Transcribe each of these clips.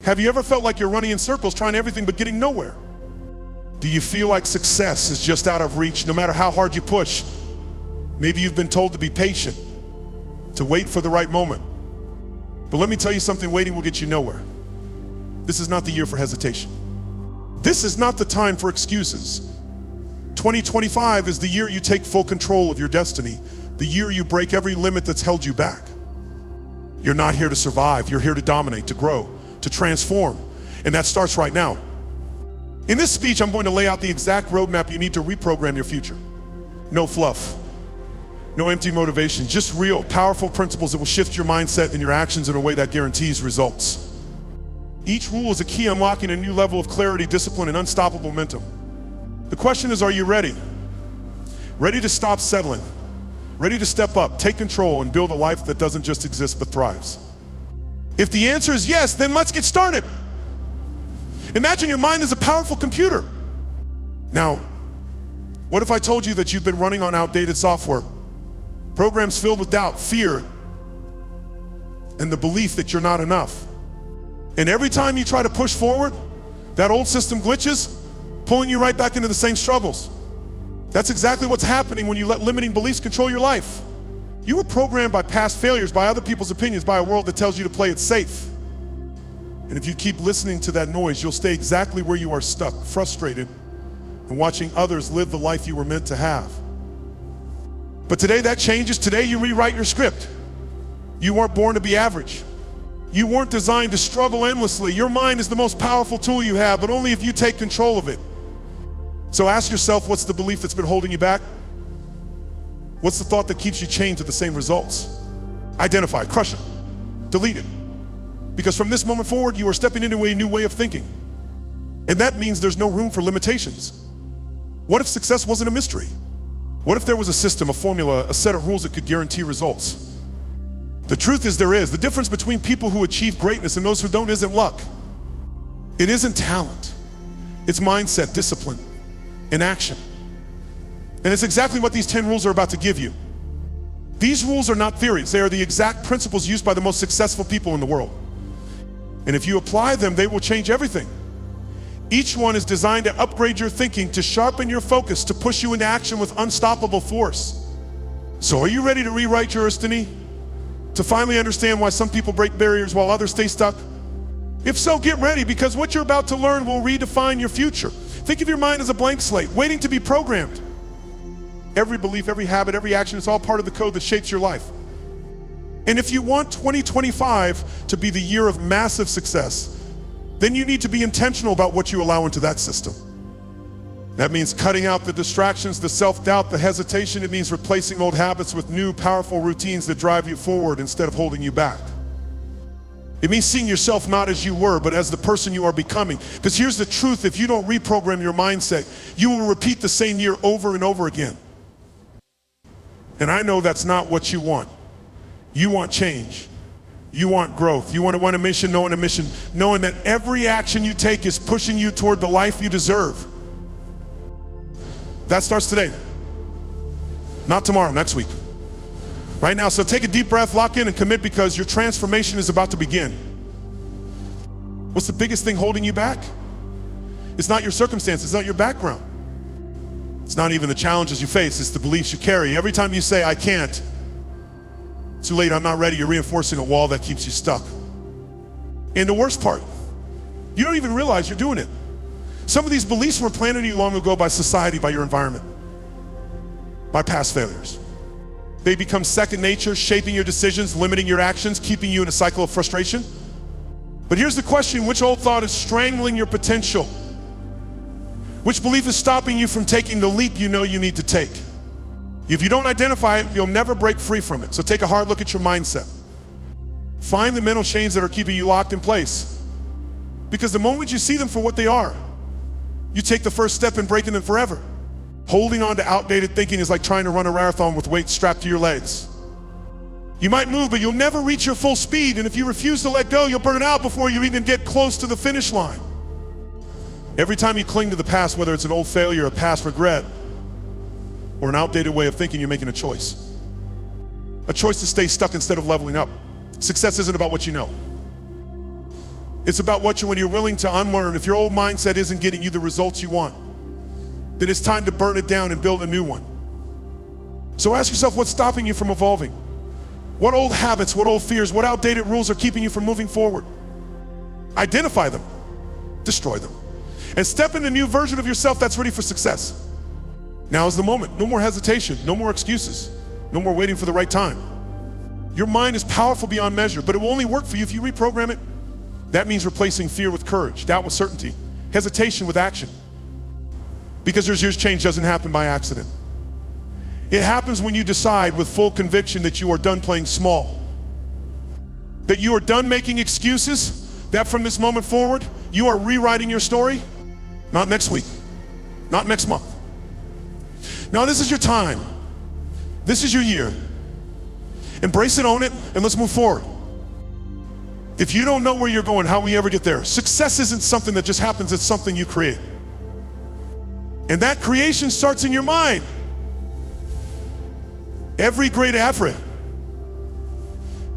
Have you ever felt like you're running in circles, trying everything but getting nowhere? Do you feel like success is just out of reach no matter how hard you push? Maybe you've been told to be patient, to wait for the right moment. But let me tell you something, waiting will get you nowhere. This is not the year for hesitation. This is not the time for excuses. 2025 is the year you take full control of your destiny, the year you break every limit that's held you back. You're not here to survive, you're here to dominate, to grow, to transform, and that starts right now. In this speech, I'm going to lay out the exact roadmap you need to reprogram your future. No fluff, no empty motivation, just real, powerful principles that will shift your mindset and your actions in a way that guarantees results. Each rule is a key unlocking a new level of clarity, discipline, and unstoppable momentum. The question is, are you ready? Ready to stop settling, ready to step up, take control, and build a life that doesn't just exist but thrives? If the answer is yes, then let's get started. Imagine your mind is a powerful computer. Now, what if I told you that you've been running on outdated software, programs filled with doubt, fear, and the belief that you're not enough? And every time you try to push forward, that old system glitches, pulling you right back into the same struggles. That's exactly what's happening when you let limiting beliefs control your life. You were programmed by past failures, by other people's opinions, by a world that tells you to play it safe. And if you keep listening to that noise, you'll stay exactly where you are stuck, frustrated, and watching others live the life you were meant to have. But today that changes. Today you rewrite your script. You weren't born to be average. You weren't designed to struggle endlessly. Your mind is the most powerful tool you have, but only if you take control of it. So ask yourself, what's the belief that's been holding you back? What's the thought that keeps you chained to the same results? Identify it, crush it, delete it. Because from this moment forward, you are stepping into a new way of thinking. And that means there's no room for limitations. What if success wasn't a mystery? What if there was a system, a formula, a set of rules that could guarantee results? The truth is there is. The difference between people who achieve greatness and those who don't isn't luck. It isn't talent. It's mindset, discipline, and action. And it's exactly what these 10 rules are about to give you. These rules are not theories. They are the exact principles used by the most successful people in the world. And if you apply them, they will change everything. Each one is designed to upgrade your thinking, to sharpen your focus, to push you into action with unstoppable force. So are you ready to rewrite your destiny? To finally understand why some people break barriers while others stay stuck? If so, get ready, because what you're about to learn will redefine your future. Think of your mind as a blank slate, waiting to be programmed. Every belief, every habit, every action is all part of the code that shapes your life. And if you want 2025 to be the year of massive success, then you need to be intentional about what you allow into that system. That means cutting out the distractions, the self-doubt, the hesitation. It means replacing old habits with new, powerful routines that drive you forward instead of holding you back. It means seeing yourself not as you were, but as the person you are becoming. Because here's the truth, if you don't reprogram your mindset, you will repeat the same year over and over again. And I know that's not what you want. You want change. You want growth. You want to run a mission, knowing that every action you take is pushing you toward the life you deserve. That starts today. Not tomorrow, next week. Right now, so take a deep breath, lock in and commit, because your transformation is about to begin. What's the biggest thing holding you back? It's not your circumstances, it's not your background. It's not even the challenges you face, it's the beliefs you carry. Every time you say, I can't, too late, I'm not ready, you're reinforcing a wall that keeps you stuck. And the worst part, you don't even realize you're doing it. Some of these beliefs were planted in you long ago by society, by your environment, by past failures. They become second nature, shaping your decisions, limiting your actions, keeping you in a cycle of frustration. But here's the question, which old thought is strangling your potential? Which belief is stopping you from taking the leap you know you need to take? If you don't identify it, you'll never break free from it. So take a hard look at your mindset. Find the mental chains that are keeping you locked in place. Because the moment you see them for what they are, you take the first step in breaking them forever. Holding on to outdated thinking is like trying to run a marathon with weights strapped to your legs. You might move, but you'll never reach your full speed, and if you refuse to let go, you'll burn out before you even get close to the finish line. Every time you cling to the past, whether it's an old failure, a past regret, or an outdated way of thinking, you're making a choice. A choice to stay stuck instead of leveling up. Success isn't about what you know. It's about when you're willing to unlearn. If your old mindset isn't getting you the results you want, then it's time to burn it down and build a new one. So ask yourself, what's stopping you from evolving? What old habits, what old fears, what outdated rules are keeping you from moving forward? Identify them, destroy them, and step into a new version of yourself that's ready for success. Now is the moment. No more hesitation, no more excuses, no more waiting for the right time. Your mind is powerful beyond measure, but it will only work for you if you reprogram it. That means replacing fear with courage, doubt with certainty, hesitation with action. Because your change doesn't happen by accident. It happens when you decide with full conviction that you are done playing small, that you are done making excuses, that from this moment forward, you are rewriting your story, not next week, not next month. Now this is your time. This is your year. Embrace it, own it, and let's move forward. If you don't know where you're going, how will you ever get there? Success isn't something that just happens, it's something you create. And that creation starts in your mind. Every great effort,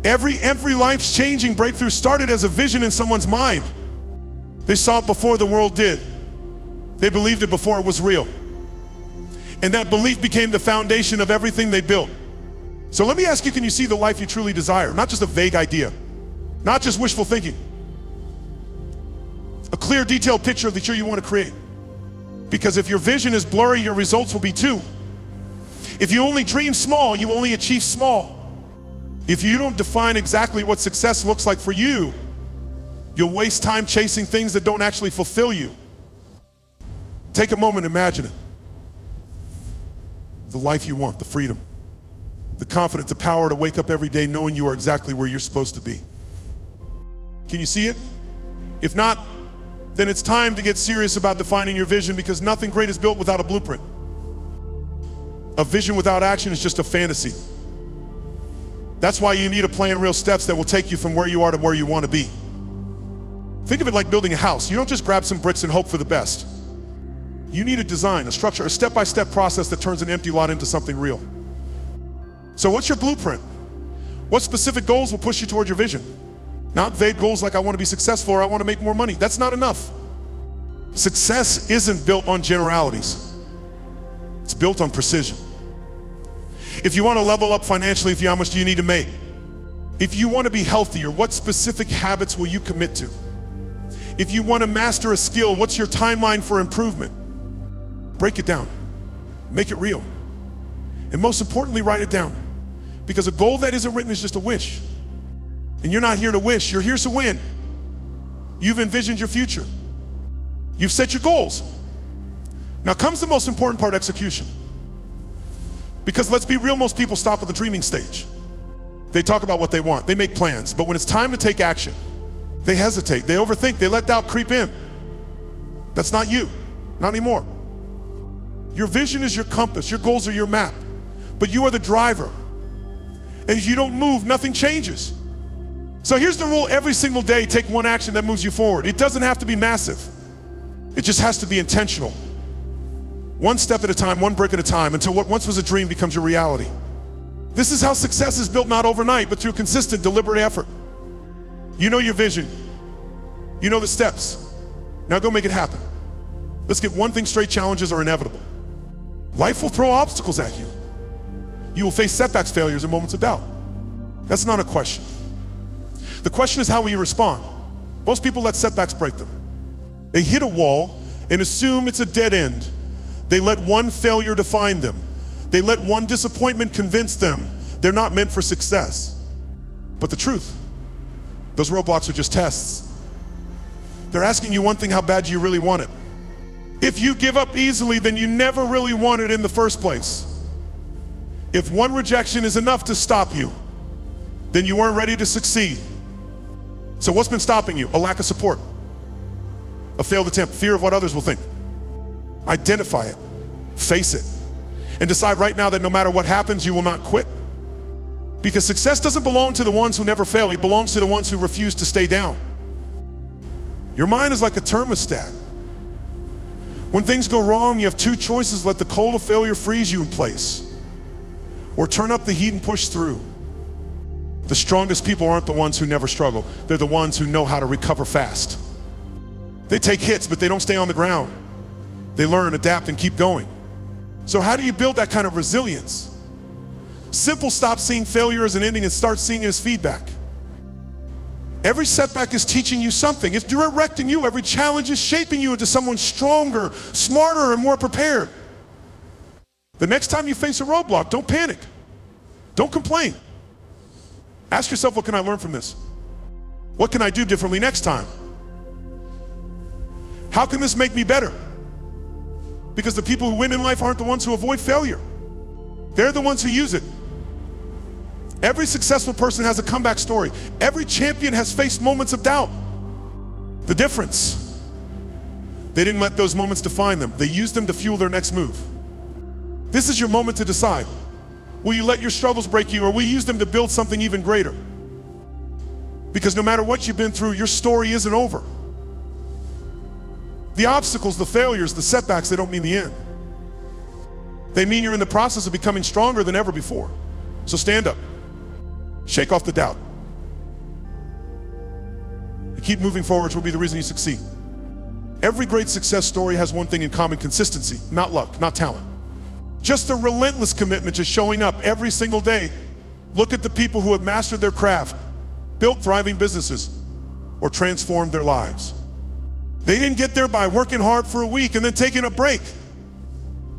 every life-changing breakthrough started as a vision in someone's mind. They saw it before the world did. They believed it before it was real. And that belief became the foundation of everything they built. So let me ask you, can you see the life you truly desire? Not just a vague idea, not just wishful thinking. A clear, detailed picture of the future you want to create. Because if your vision is blurry, your results will be too. If you only dream small, you only achieve small. If you don't define exactly what success looks like for you, you'll waste time chasing things that don't actually fulfill you. Take a moment, imagine it. The life you want, the freedom, the confidence, the power to wake up every day knowing you are exactly where you're supposed to be. Can you see it? If not, then it's time to get serious about defining your vision, because nothing great is built without a blueprint. A vision without action is just a fantasy. That's why you need a plan, real steps that will take you from where you are to where you want to be. Think of it like building a house. You don't just grab some bricks and hope for the best. You need a design, a structure, a step-by-step process that turns an empty lot into something real. So what's your blueprint? What specific goals will push you toward your vision? Not vague goals like I want to be successful or I want to make more money. That's not enough. Success isn't built on generalities. It's built on precision. If you want to level up financially, how much do you need to make? If you want to be healthier, what specific habits will you commit to? If you want to master a skill, what's your timeline for improvement? Break it down. Make it real. And most importantly, write it down. Because a goal that isn't written is just a wish. And you're not here to wish, you're here to win. You've envisioned your future. You've set your goals. Now comes the most important part, execution. Because let's be real, most people stop at the dreaming stage. They talk about what they want, they make plans, but when it's time to take action, they hesitate, they overthink, they let doubt creep in. That's not you, not anymore. Your vision is your compass, your goals are your map, but you are the driver. And if you don't move, nothing changes. So here's the rule: every single day, take one action that moves you forward. It doesn't have to be massive. It just has to be intentional. One step at a time, one brick at a time, until what once was a dream becomes your reality. This is how success is built, not overnight, but through consistent, deliberate effort. You know your vision. You know the steps. Now go make it happen. Let's get one thing straight: challenges are inevitable. Life will throw obstacles at you. You will face setbacks, failures, and moments of doubt. That's not a question. The question is, how will you respond? Most people let setbacks break them. They hit a wall and assume it's a dead end. They let one failure define them. They let one disappointment convince them they're not meant for success. But the truth, those roadblocks are just tests. They're asking you one thing: how bad do you really want it? If you give up easily, then you never really want it in the first place. If one rejection is enough to stop you, then you weren't ready to succeed. So what's been stopping you? A lack of support, a failed attempt, fear of what others will think. Identify it, face it, and decide right now that no matter what happens, you will not quit. Because success doesn't belong to the ones who never fail. It belongs to the ones who refuse to stay down. Your mind is like a thermostat. When things go wrong, you have two choices: let the cold of failure freeze you in place, or turn up the heat and push through. The strongest people aren't the ones who never struggle. They're the ones who know how to recover fast. They take hits, but they don't stay on the ground. They learn, adapt, and keep going. So how do you build that kind of resilience? Simple, stop seeing failure as an ending and start seeing it as feedback. Every setback is teaching you something. It's directing you. Every challenge is shaping you into someone stronger, smarter, and more prepared. The next time you face a roadblock, don't panic. Don't complain. Ask yourself, what can I learn from this? What can I do differently next time? How can this make me better? Because the people who win in life aren't the ones who avoid failure. They're the ones who use it. Every successful person has a comeback story. Every champion has faced moments of doubt. The difference, they didn't let those moments define them. They used them to fuel their next move. This is your moment to decide. Will you let your struggles break you, or will you use them to build something even greater? Because no matter what you've been through, your story isn't over. The obstacles, the failures, the setbacks, they don't mean the end. They mean you're in the process of becoming stronger than ever before. So stand up. Shake off the doubt. And keep moving forward will be the reason you succeed. Every great success story has one thing in common: consistency, not luck, not talent. Just a relentless commitment to showing up every single day. Look at the people who have mastered their craft, built thriving businesses, or transformed their lives. They didn't get there by working hard for a week and then taking a break.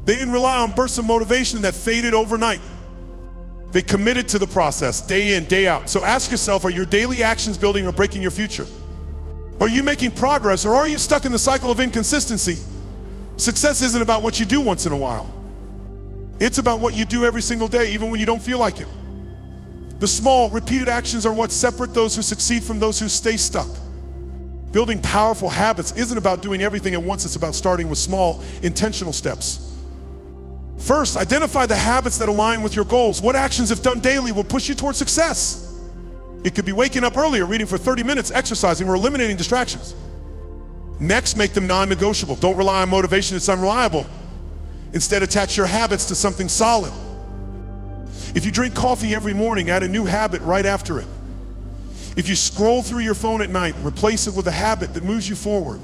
They didn't rely on bursts of motivation that faded overnight. They committed to the process, day in, day out. So ask yourself, are your daily actions building or breaking your future? Are you making progress, or are you stuck in the cycle of inconsistency? Success isn't about what you do once in a while. It's about what you do every single day, even when you don't feel like it. The small, repeated actions are what separate those who succeed from those who stay stuck. Building powerful habits isn't about doing everything at once. It's about starting with small, intentional steps. First, identify the habits that align with your goals. What actions, if done daily, will push you towards success? It could be waking up earlier, reading for 30 minutes, exercising, or eliminating distractions. Next, make them non-negotiable. Don't rely on motivation, it's unreliable. Instead, attach your habits to something solid. If you drink coffee every morning, add a new habit right after it. If you scroll through your phone at night, replace it with a habit that moves you forward.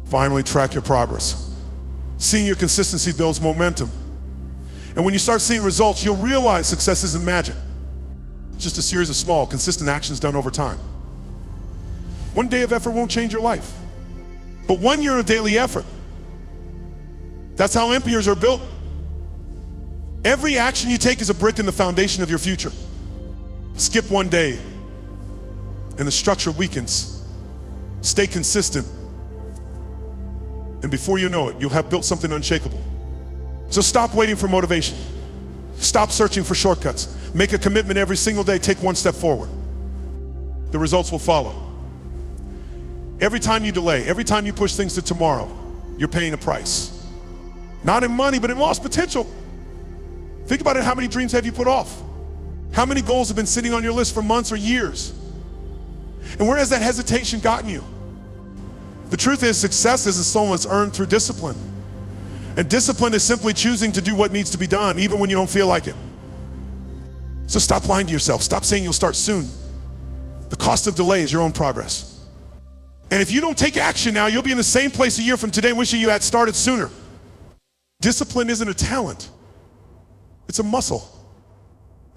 Finally, track your progress. Seeing your consistency builds momentum. And when you start seeing results, you'll realize success isn't magic. It's just a series of small, consistent actions done over time. One day of effort won't change your life, but 1 year of daily effort. That's how empires are built. Every action you take is a brick in the foundation of your future. Skip one day, and the structure weakens. Stay consistent, and before you know it, you'll have built something unshakable. So stop waiting for motivation. Stop searching for shortcuts. Make a commitment every single day. Take one step forward. The results will follow. Every time you delay, every time you push things to tomorrow, you're paying a price. Not in money, but in lost potential. Think about it. How many dreams have you put off? How many goals have been sitting on your list for months or years? And where has that hesitation gotten you? The truth is, success isn't so much earned through discipline. And discipline is simply choosing to do what needs to be done, even when you don't feel like it. So stop lying to yourself. Stop saying you'll start soon. The cost of delay is your own progress. And if you don't take action now, you'll be in the same place a year from today wishing you had started sooner. Discipline isn't a talent. It's a muscle.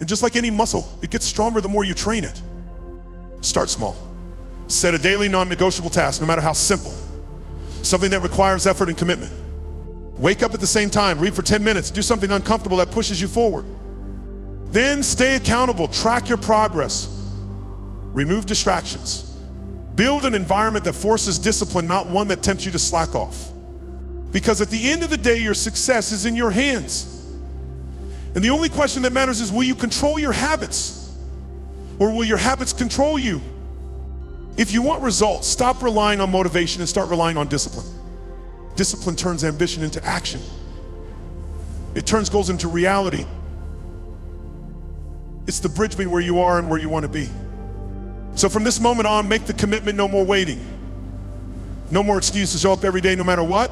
And just like any muscle, it gets stronger the more you train it. Start small. Set a daily non-negotiable task, no matter how simple. Something that requires effort and commitment. Wake up at the same time, read for 10 minutes, do something uncomfortable that pushes you forward. Then stay accountable, track your progress, remove distractions. Build an environment that forces discipline, not one that tempts you to slack off. Because at the end of the day, your success is in your hands. And the only question that matters is, will you control your habits? Or will your habits control you? If you want results, stop relying on motivation and start relying on discipline. Discipline turns ambition into action. It turns goals into reality. It's the bridge between where you are and where you want to be. So from this moment on, make the commitment, no more waiting. No more excuse to show up every day no matter what.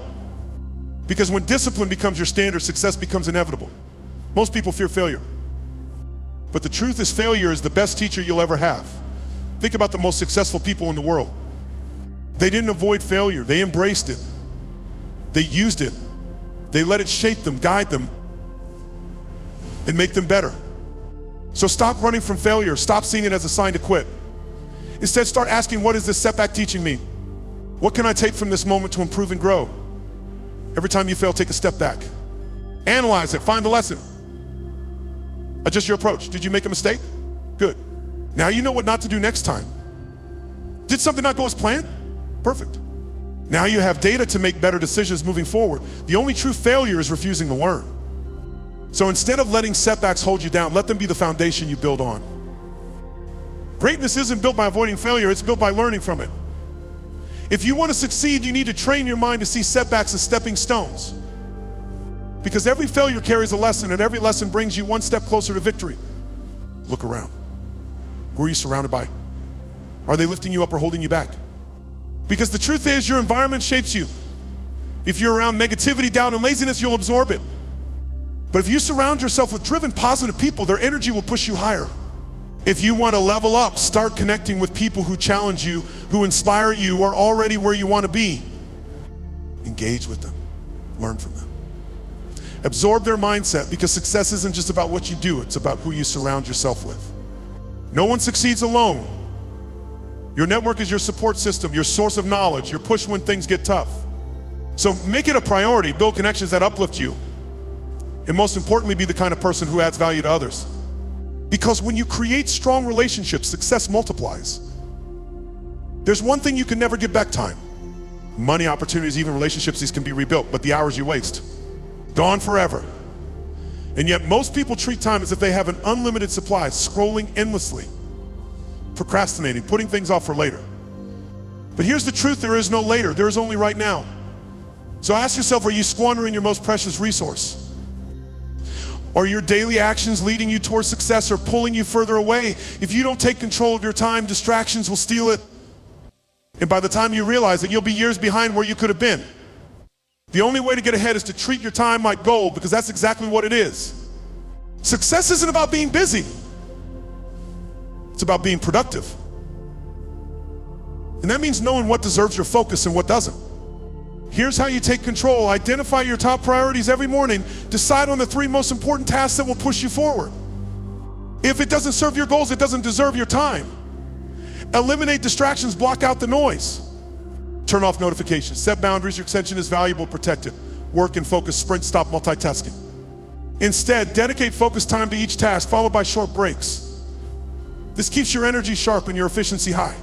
Because when discipline becomes your standard, success becomes inevitable. Most people fear failure. But the truth is, failure is the best teacher you'll ever have. Think about the most successful people in the world. They didn't avoid failure. They embraced it. They used it. They let it shape them, guide them, and make them better. So stop running from failure. Stop seeing it as a sign to quit. Instead, start asking, what is this setback teaching me? What can I take from this moment to improve and grow? Every time you fail, take a step back. Analyze it, find the lesson. Adjust your approach. Did you make a mistake? Good. Now you know what not to do next time. Did something not go as planned? Perfect. Now you have data to make better decisions moving forward. The only true failure is refusing to learn. So instead of letting setbacks hold you down, let them be the foundation you build on. Greatness isn't built by avoiding failure, it's built by learning from it. If you want to succeed, you need to train your mind to see setbacks as stepping stones. Because every failure carries a lesson, and every lesson brings you one step closer to victory. Look around. Who are you surrounded by? Are they lifting you up or holding you back? Because the truth is, your environment shapes you. If you're around negativity, doubt, and laziness, you'll absorb it. But if you surround yourself with driven, positive people, their energy will push you higher. If you want to level up, start connecting with people who challenge you, who inspire you, are already where you want to be. Engage with them. Learn from them. Absorb their mindset, because success isn't just about what you do, it's about who you surround yourself with. No one succeeds alone. Your network is your support system, your source of knowledge, your push when things get tough. So make it a priority, build connections that uplift you, and most importantly, be the kind of person who adds value to others. Because when you create strong relationships, success multiplies. There's one thing you can never get back: time. Money, opportunities, even relationships, these can be rebuilt, but the hours you waste, gone forever. And yet most people treat time as if they have an unlimited supply, scrolling endlessly, procrastinating, putting things off for later. But here's the truth: there is no later, there is only right now. So ask yourself, are you squandering your most precious resource? Are your daily actions leading you towards success or pulling you further away? If you don't take control of your time, distractions will steal it. And by the time you realize it, you'll be years behind where you could have been. The only way to get ahead is to treat your time like gold, because that's exactly what it is. Success isn't about being busy. It's about being productive. And that means knowing what deserves your focus and what doesn't. Here's how you take control. Identify your top priorities every morning. Decide on the 3 most important tasks that will push you forward. If it doesn't serve your goals, it doesn't deserve your time. Eliminate distractions, block out the noise. Turn off notifications, set boundaries. Your attention is valuable, protect it. Work and focus, sprint, stop multitasking. Instead, dedicate focused time to each task, followed by short breaks. This keeps your energy sharp and your efficiency high.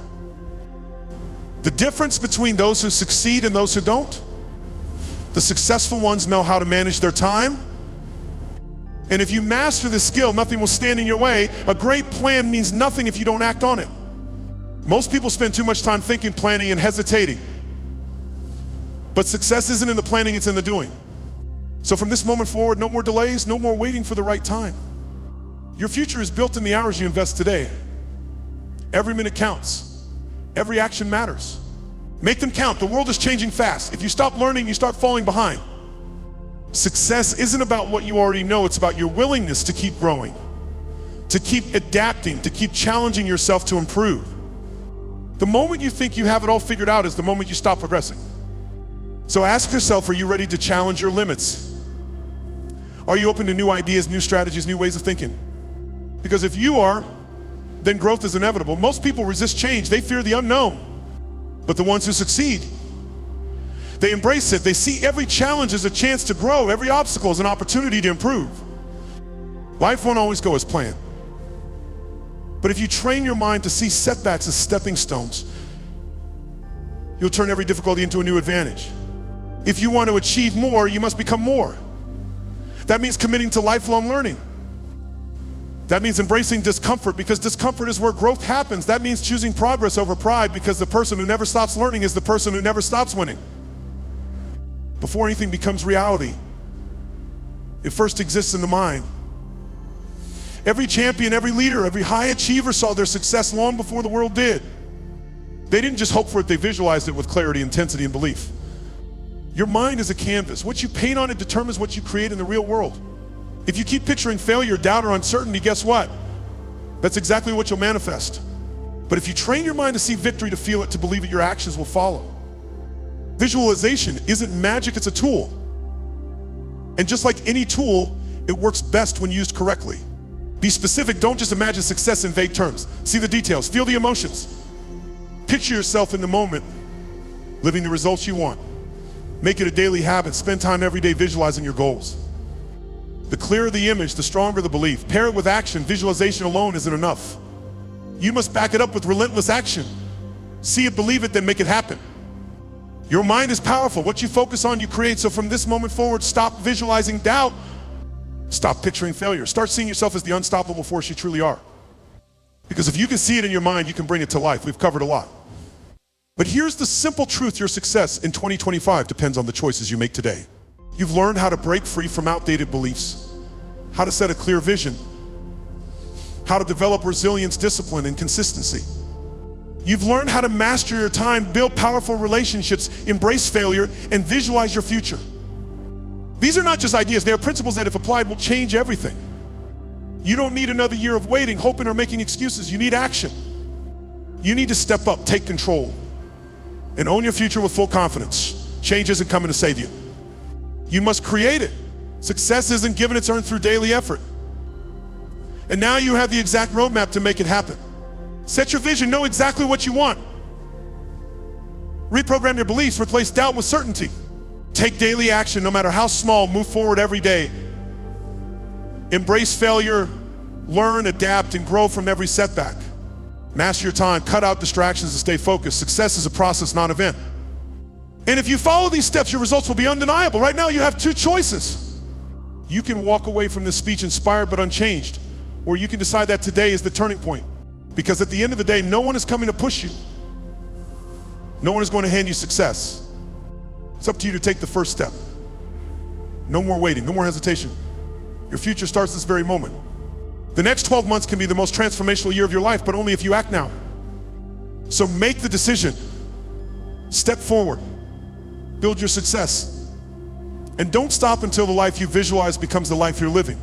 The difference between those who succeed and those who don't: the successful ones know how to manage their time. And if you master this skill, nothing will stand in your way. A great plan means nothing if you don't act on it. Most people spend too much time thinking, planning, and hesitating. But success isn't in the planning, it's in the doing. So from this moment forward, no more delays, no more waiting for the right time. Your future is built in the hours you invest today. Every minute counts. Every action matters. Make them count. The world is changing fast. If you stop learning, you start falling behind. Success isn't about what you already know, it's about your willingness to keep growing, to keep adapting, to keep challenging yourself to improve. The moment you think you have it all figured out is the moment you stop progressing. So ask yourself, are you ready to challenge your limits? Are you open to new ideas, new strategies, new ways of thinking? Because if you are, then growth is inevitable. Most people resist change. They fear the unknown. But the ones who succeed, they embrace it. They see every challenge as a chance to grow, every obstacle as an opportunity to improve. Life won't always go as planned. But if you train your mind to see setbacks as stepping stones, you'll turn every difficulty into a new advantage. If you want to achieve more, you must become more. That means committing to lifelong learning. That means embracing discomfort, because discomfort is where growth happens. That means choosing progress over pride, because the person who never stops learning is the person who never stops winning. Before anything becomes reality, it first exists in the mind. Every champion, every leader, every high achiever saw their success long before the world did. They didn't just hope for it, they visualized it with clarity, intensity, and belief. Your mind is a canvas. What you paint on it determines what you create in the real world. If you keep picturing failure, doubt, or uncertainty, guess what? That's exactly what you'll manifest. But if you train your mind to see victory, to feel it, to believe it, your actions will follow. Visualization isn't magic, it's a tool. And just like any tool, it works best when used correctly. Be specific, don't just imagine success in vague terms. See the details, feel the emotions. Picture yourself in the moment, living the results you want. Make it a daily habit, spend time every day visualizing your goals. The clearer the image, the stronger the belief. Pair it with action, visualization alone isn't enough. You must back it up with relentless action. See it, believe it, then make it happen. Your mind is powerful. What you focus on, you create. So from this moment forward, stop visualizing doubt. Stop picturing failure. Start seeing yourself as the unstoppable force you truly are. Because if you can see it in your mind, you can bring it to life. We've covered a lot. But here's the simple truth: your success in 2025 depends on the choices you make today. You've learned how to break free from outdated beliefs, how to set a clear vision, how to develop resilience, discipline, and consistency. You've learned how to master your time, build powerful relationships, embrace failure, and visualize your future. These are not just ideas, they are principles that, if applied, will change everything. You don't need another year of waiting, hoping, or making excuses. You need action. You need to step up, take control, and own your future with full confidence. Change isn't coming to save you. You must create it. Success isn't given, it's earned through daily effort. And now you have the exact roadmap to make it happen. Set your vision, know exactly what you want. Reprogram your beliefs, replace doubt with certainty. Take daily action, no matter how small, move forward every day. Embrace failure, learn, adapt, and grow from every setback. Master your time, cut out distractions, and stay focused. Success is a process, not an event. And if you follow these steps, your results will be undeniable. Right now, you have two choices. You can walk away from this speech inspired but unchanged, or you can decide that today is the turning point. Because at the end of the day, no one is coming to push you. No one is going to hand you success. It's up to you to take the first step. No more waiting, no more hesitation. Your future starts this very moment. The next 12 months can be the most transformational year of your life, but only if you act now. So make the decision. Step forward. Build your success. And don't stop until the life you visualize becomes the life you're living.